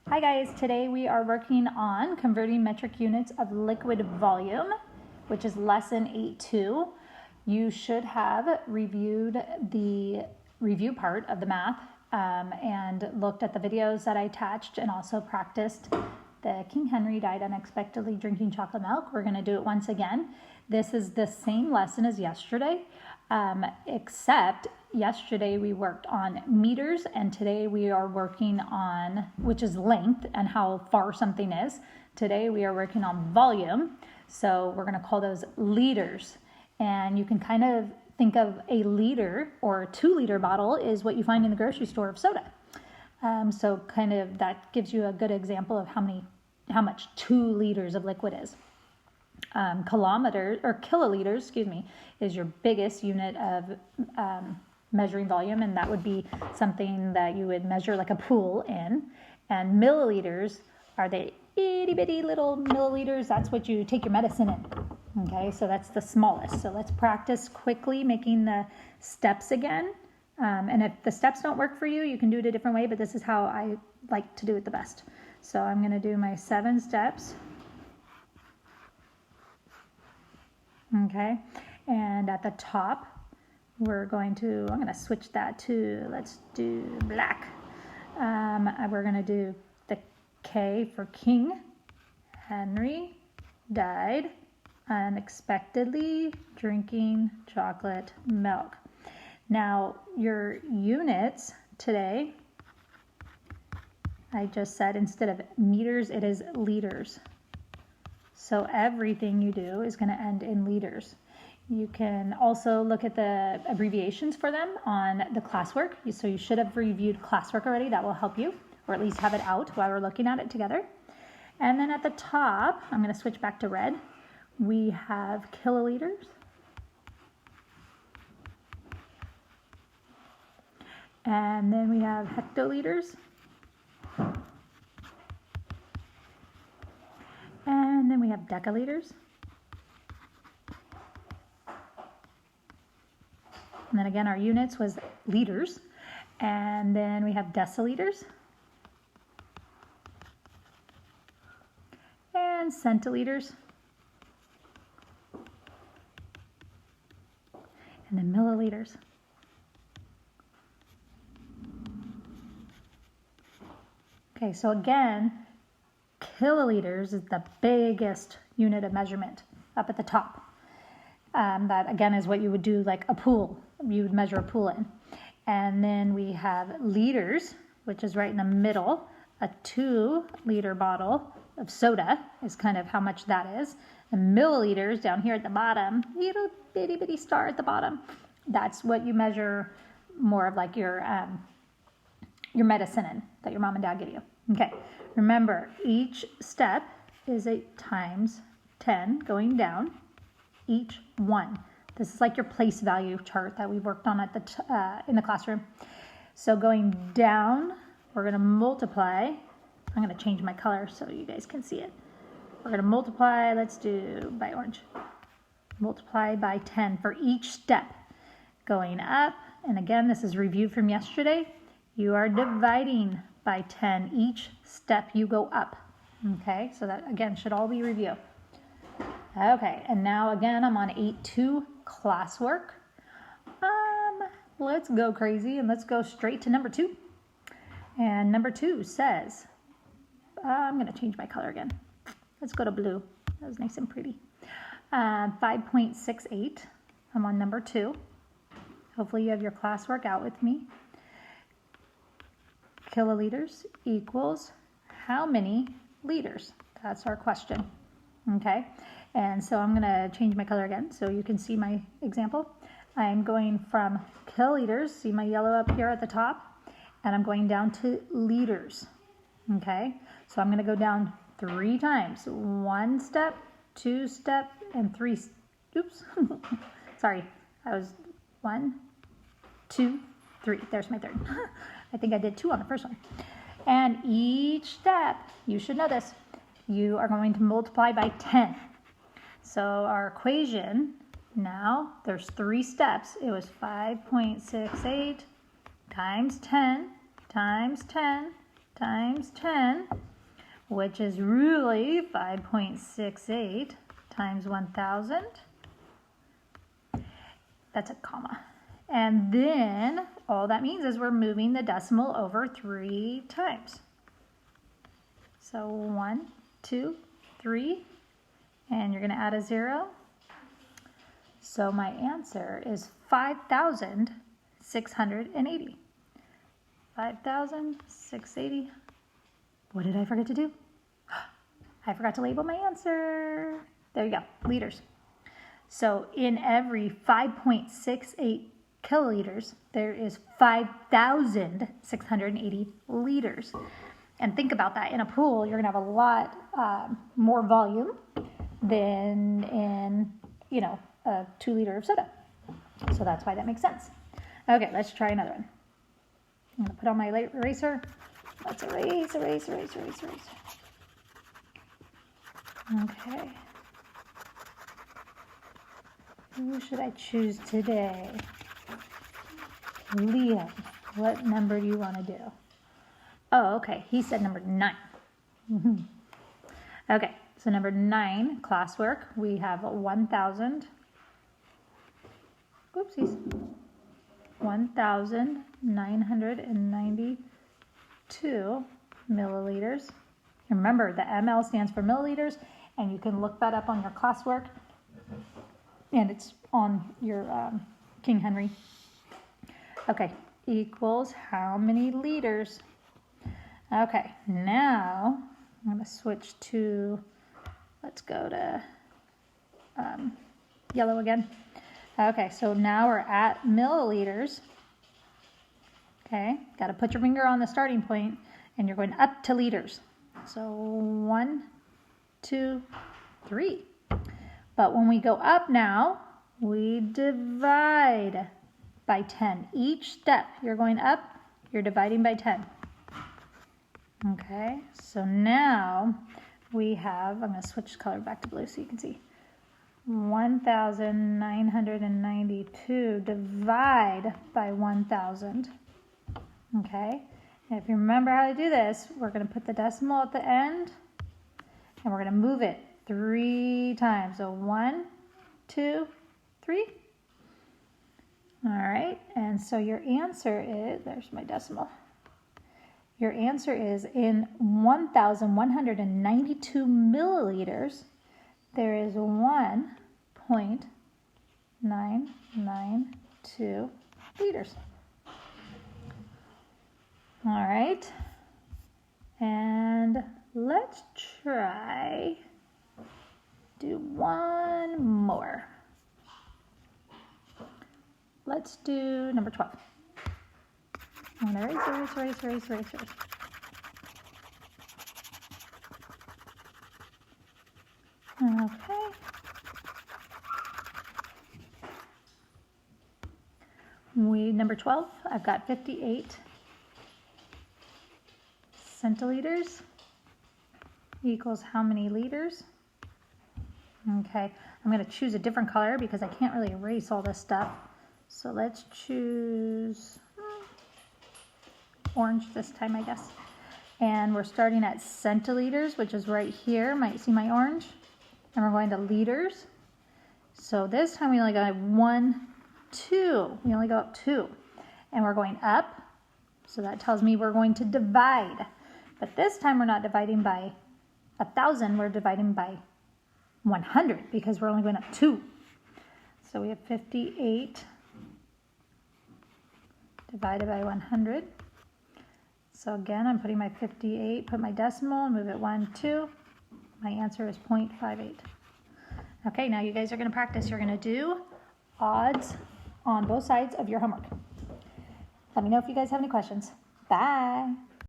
Hi guys, today we are working on converting metric units of liquid volume, which is lesson 8.2. You should have reviewed the review part of the math and looked at the videos that I attached and also practiced the King Henry died unexpectedly drinking chocolate milk. We're going to do it once again. This is the same lesson as yesterday, except yesterday we worked on meters and today we are working on, which is length and how far something is. Today we are working on volume, so we're going to call those liters. And you can kind of think of a liter or a 2-liter bottle is what you find in the grocery store of soda. So kind of that gives you a good example of how much 2 liters of liquid is. Kiloliters, is your biggest unit of measuring volume, and that would be something that you would measure like a pool in. And milliliters are the itty bitty little milliliters. That's what you take your medicine in. Okay, so that's the smallest. So let's practice quickly making the steps again. And if the steps don't work for you, you can do it a different way, but this is how I like to do it the best. So I'm going to do my 7 steps. Okay, and at the top, I'm going to switch that to, let's do black. We're going to do the K for King Henry died unexpectedly drinking chocolate milk. Now, your units today, I just said instead of meters, it is liters. So everything you do is going to end in liters. You can also look at the abbreviations for them on the classwork. So you should have reviewed classwork already. That will help you, or at least have it out while we're looking at it together. And then at the top, I'm going to switch back to red. We have kiloliters. And then we have hectoliters. And then we have decaliters. And then again, our units was liters. And then we have deciliters. And centiliters. And then milliliters. Okay, so again, kiloliters is the biggest unit of measurement up at the top. That again is what you would do like a pool. You would measure a pool in. And then we have liters, which is right in the middle. A 2-liter bottle of soda is kind of how much that is. And milliliters down here at the bottom, little bitty bitty star at the bottom. That's what you measure more of like your medicine in that your mom and dad give you. Okay, remember each step is a times 10 going down, each one. This is like your place value chart that we worked on at in the classroom. So going down, we're going to multiply. I'm going to change my color so you guys can see it. We're going to multiply, let's do by orange. Multiply by 10 for each step. Going up, and again, this is reviewed from yesterday. You are dividing by 10 each step you go up. Okay, so that again should all be review. Okay, and now again I'm on 8.2 classwork. Let's go crazy and let's go straight to number 2. And number 2 says, I'm going to change my color again. Let's go to blue. That was nice and pretty. 5.68. I'm on number 2. Hopefully you have your classwork out with me. Kiloliters equals how many liters? That's our question. Okay, and so I'm going to change my color again so you can see my example. I'm going from kiloliters, see my yellow up here at the top, and I'm going down to liters. Okay, so I'm going to go down 3 times. 1 step, 2 step, and 3. Oops, sorry, I was 1, 2, 3. There's my third. I think I did 2 on the first one. And each step, you should know this, you are going to multiply by 10. So our equation, now there's 3 steps. It was 5.68 times 10 times 10 times 10, which is really 5.68 times 1,000. That's a comma. And then all that means is we're moving the decimal over 3 times. So 1, 2, 3, and you're going to add a 0. So my answer is 5,680. 5,680. What did I forget to do? I forgot to label my answer. There you go, liters. So in every 5.68 kiloliters, there is 5,680 liters. And think about that. In a pool, you're going to have a lot more volume than in, a 2 liter of soda. So that's why that makes sense. Okay, let's try another one. I'm going to put on my eraser. Let's erase. Okay. Who should I choose today? Liam, what number do you want to do? Oh, okay. He said number 9. Okay, so number 9, classwork. We have 1,992 milliliters. Remember, the ml stands for milliliters, and you can look that up on your classwork, and it's on your King Henry. Okay, equals how many liters? Okay, now I'm going to switch to, let's go to yellow again. Okay, so now we're at milliliters. Okay, got to put your finger on the starting point, and you're going up to liters. So 1, 2, 3. But when we go up now, we divide by 10. Each step you're going up, you're dividing by 10. Okay, so now we have, I'm going to switch color back to blue so you can see. 1,992 divide by 1,000. Okay, and if you remember how to do this, we're going to put the decimal at the end, and we're going to move it 3 times. So 1, 2, 3. All right, and so your answer is, there's my decimal. Your answer is in 1,192 milliliters, there is 1.992 liters. All right, and let's try do one more. Let's do number 12. I'm going to erase. Okay. Number 12, I've got 58 centiliters equals how many liters? Okay, I'm going to choose a different color because I can't really erase all this stuff. So let's choose orange this time, I guess. And we're starting at centiliters, which is right here. Might see my orange. And we're going to liters. So this time we only got 1, 2. We only go up 2. And we're going up. So that tells me we're going to divide. But this time we're not dividing by 1,000. We're dividing by 100 because we're only going up 2. So we have 58 divided by 100. So again, I'm putting my 58, put my decimal, move it 1, 2. My answer is 0.58. Okay, now you guys are going to practice. You're going to do odds on both sides of your homework. Let me know if you guys have any questions. Bye.